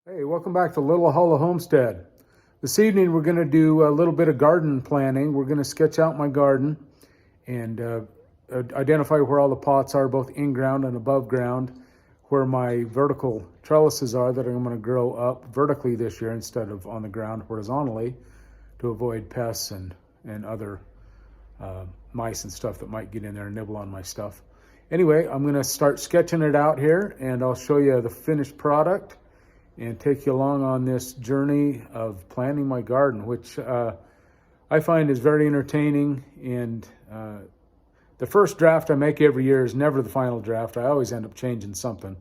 Hey, welcome back to Little Hollow Homestead. This evening we're going to do a little bit of garden planning. We're going to sketch out my garden and identify where all the pots are, both in ground and above ground, where my vertical trellises are that I'm going to grow up vertically this year instead of on the ground horizontally to avoid pests and other mice and stuff that might get in there and nibble on my stuff. Anyway, I'm going to start sketching it out here and I'll show you the finished product and take you along on this journey of planting my garden, which I find is very entertaining. And the first draft I make every year is never the final draft. I always end up changing something.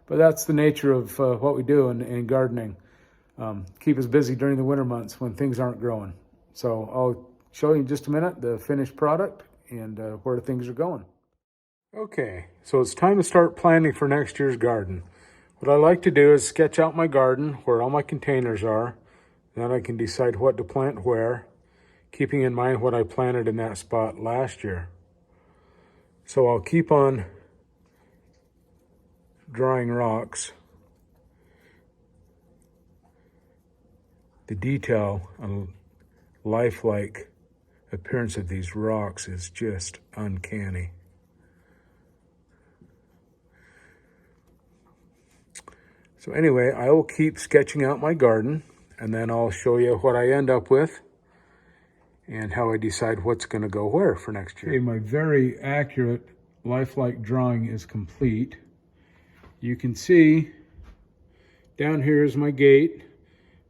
But that's the nature of what we do in gardening. Keep us busy during the winter months when things aren't growing. So I'll show you in just a minute the finished product and where things are going. Okay, so it's time to start planning for next year's garden. What I like to do is sketch out my garden, where all my containers are. Then I can decide what to plant where, keeping in mind what I planted in that spot last year. So I'll keep on drawing rocks. The detail and lifelike appearance of these rocks is just uncanny. So anyway, I will keep sketching out my garden, and then I'll show you what I end up with and how I decide what's going to go where for next year. Okay, my very accurate lifelike drawing is complete. You can see down here is my gate,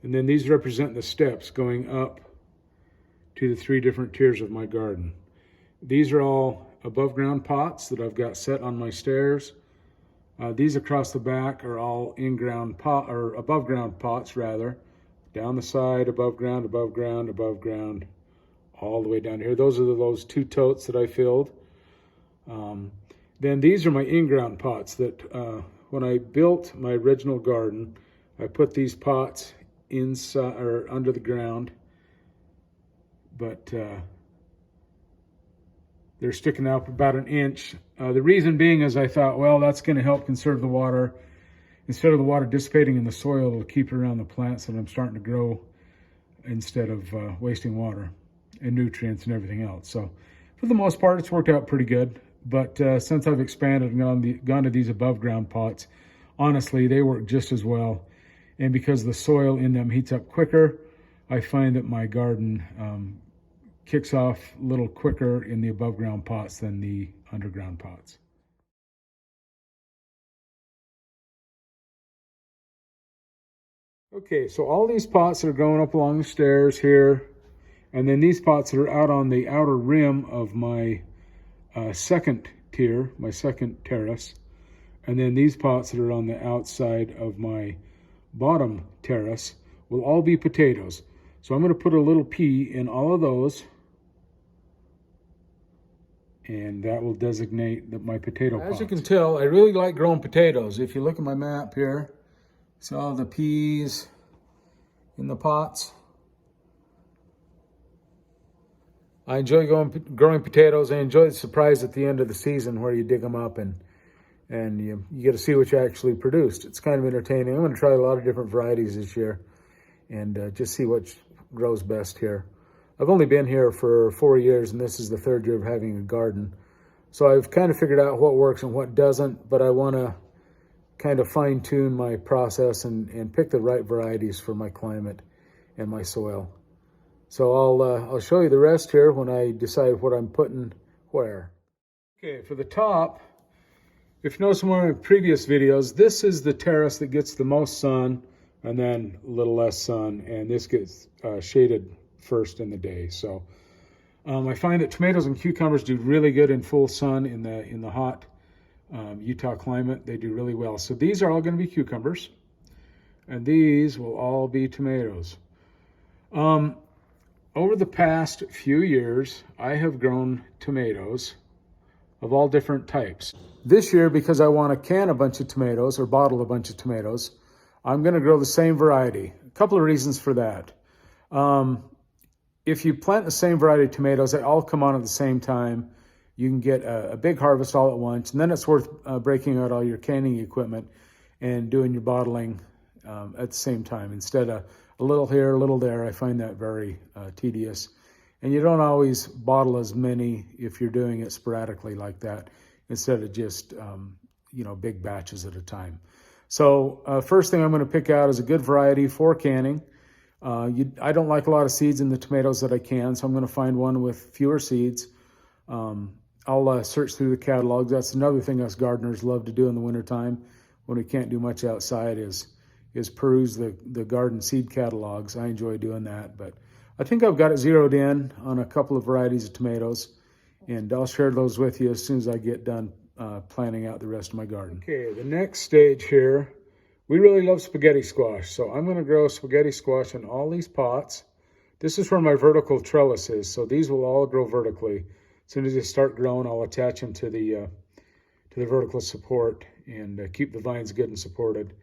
and then these represent the steps going up to the three different tiers of my garden. These are all above ground pots that I've got set on my stairs. These across the back are all in-ground pot, or above ground pots rather. Down the side, above ground, above ground, above ground, all the way down here. Those are those two totes that I filled. Then these are my in-ground pots that when I built my original garden, I put these pots inside or under the ground, but they're sticking out about an inch. The reason being is I thought, well, that's going to help conserve the water. Instead of the water dissipating in the soil, it'll keep it around the plants that I'm starting to grow instead of wasting water and nutrients and everything else. So for the most part, it's worked out pretty good. But since I've expanded and gone to these above ground pots, honestly, they work just as well. And because the soil in them heats up quicker, I find that my garden kicks off a little quicker in the above ground pots than the underground pots. Okay, so all these pots that are going up along the stairs here, and then these pots that are out on the outer rim of my second tier, my second terrace, and then these pots that are on the outside of my bottom terrace will all be potatoes. So I'm going to put a little P in all of those, and that will designate my potato pots. As you can tell, I really like growing potatoes. If you look at my map here, see all the peas in the pots. I enjoy growing potatoes. I enjoy the surprise at the end of the season where you dig them up and you get to see what you actually produced. It's kind of entertaining. I'm going to try a lot of different varieties this year and just see what grows best here. I've only been here for 4 years, and this is the third year of having a garden. So I've kind of figured out what works and what doesn't, but I want to kind of fine-tune my process and pick the right varieties for my climate and my soil. So I'll show you the rest here when I decide what I'm putting where. Okay, for the top, if you notice in one of my previous videos, this is the terrace that gets the most sun and then a little less sun, and this gets shaded first in the day. So I find that tomatoes and cucumbers do really good in full sun in the hot Utah climate. They do really well. So these are all going to be cucumbers, and these will all be tomatoes. Over the past few years, I have grown tomatoes of all different types. This year, because I want to can a bunch of tomatoes or bottle a bunch of tomatoes, I'm going to grow the same variety. A couple of reasons for that. If you plant the same variety of tomatoes, they all come on at the same time. You can get a big harvest all at once, and then it's worth breaking out all your canning equipment and doing your bottling at the same time. Instead of a little here, a little there, I find that very tedious. And you don't always bottle as many if you're doing it sporadically like that, instead of just, big batches at a time. So first thing I'm going to pick out is a good variety for canning. I don't like a lot of seeds in the tomatoes that I can, so I'm going to find one with fewer seeds. I'll search through the catalogs. That's another thing us gardeners love to do in the wintertime when we can't do much outside is peruse the garden seed catalogs. I enjoy doing that, but I think I've got it zeroed in on a couple of varieties of tomatoes, and I'll share those with you as soon as I get done planning out the rest of my garden. Okay, the next stage here, we really love spaghetti squash, so I'm going to grow spaghetti squash in all these pots. This is where my vertical trellis is, so these will all grow vertically. As soon as they start growing, I'll attach them to the vertical support and keep the vines good and supported.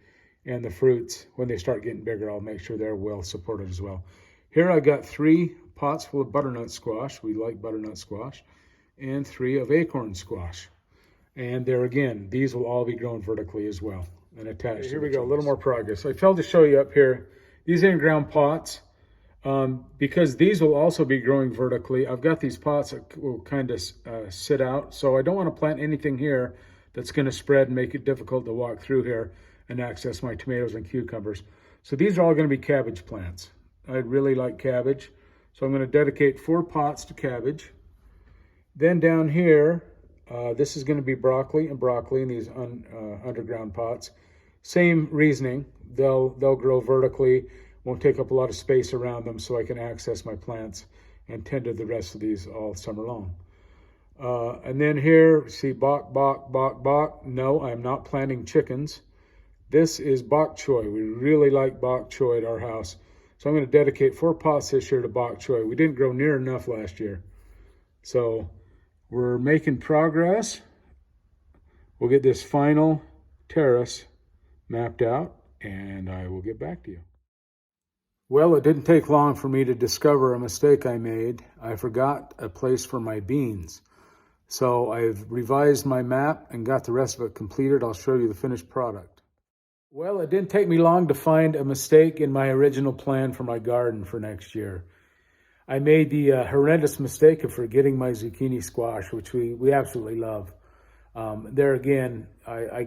And the fruits, when they start getting bigger, I'll make sure they're well supported as well. Here I got 3 pots full of butternut squash. We like butternut squash. And 3 of acorn squash. And there again, these will all be grown vertically as well and attached. Here we go, a little more progress. I failed to show you up here, these in-ground pots, because these will also be growing vertically. I've got these pots that will kind of sit out, so I don't want to plant anything here that's going to spread and make it difficult to walk through here and access my tomatoes and cucumbers. So these are all going to be cabbage plants. I really like cabbage, so I'm going to dedicate 4 pots to cabbage. Then down here, this is going to be broccoli in these underground pots. Same reasoning. They'll grow vertically, won't take up a lot of space around them, so I can access my plants and tend to the rest of these all summer long. And then here, see bok. No, I'm not planting chickens. This is bok choy. We really like bok choy at our house. So I'm going to dedicate 4 pots this year to bok choy. We didn't grow near enough last year. So we're making progress. We'll get this final terrace mapped out, and I will get back to you. Well, it didn't take long for me to discover a mistake I made. I forgot a place for my beans. So I've revised my map and got the rest of it completed. I'll show you the finished product. Well, it didn't take me long to find a mistake in my original plan for my garden for next year. I made the horrendous mistake of forgetting my zucchini squash, which we absolutely love. There again, I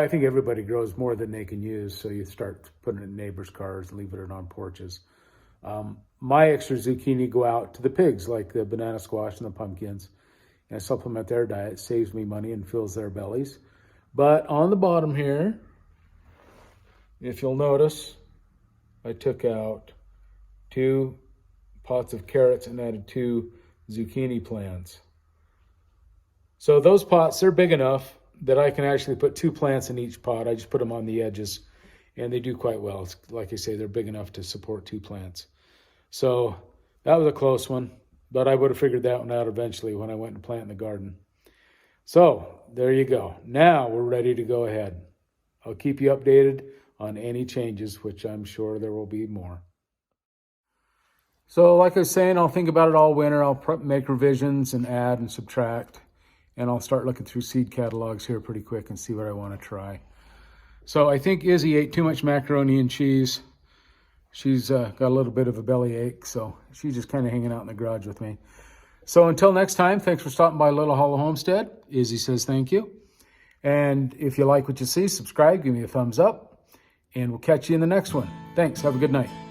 think everybody grows more than they can use, so you start putting it in neighbors' cars and leaving it on porches. My extra zucchini go out to the pigs, like the banana squash and the pumpkins, and supplement their diet, saves me money and fills their bellies. But on the bottom here, if you'll notice, I took out 2 pots of carrots and added 2 zucchini plants. So those pots, they're big enough that I can actually put 2 plants in each pot. I just put them on the edges, and they do quite well. It's, like I say, they're big enough to support 2 plants. So that was a close one, but I would have figured that one out eventually when I went and planted in the garden. So there you go. Now we're ready to go ahead. I'll keep you updated on any changes, which I'm sure there will be more. So like I was saying, I'll think about it all winter. I'll make revisions and add and subtract. And I'll start looking through seed catalogs here pretty quick and see what I want to try. So I think Izzy ate too much macaroni and cheese. She's got a little bit of a belly ache, so she's just kind of hanging out in the garage with me. So until next time, thanks for stopping by Little Hollow Homestead. Izzy says thank you. And if you like what you see, subscribe, give me a thumbs up, and we'll catch you in the next one. Thanks. Have a good night.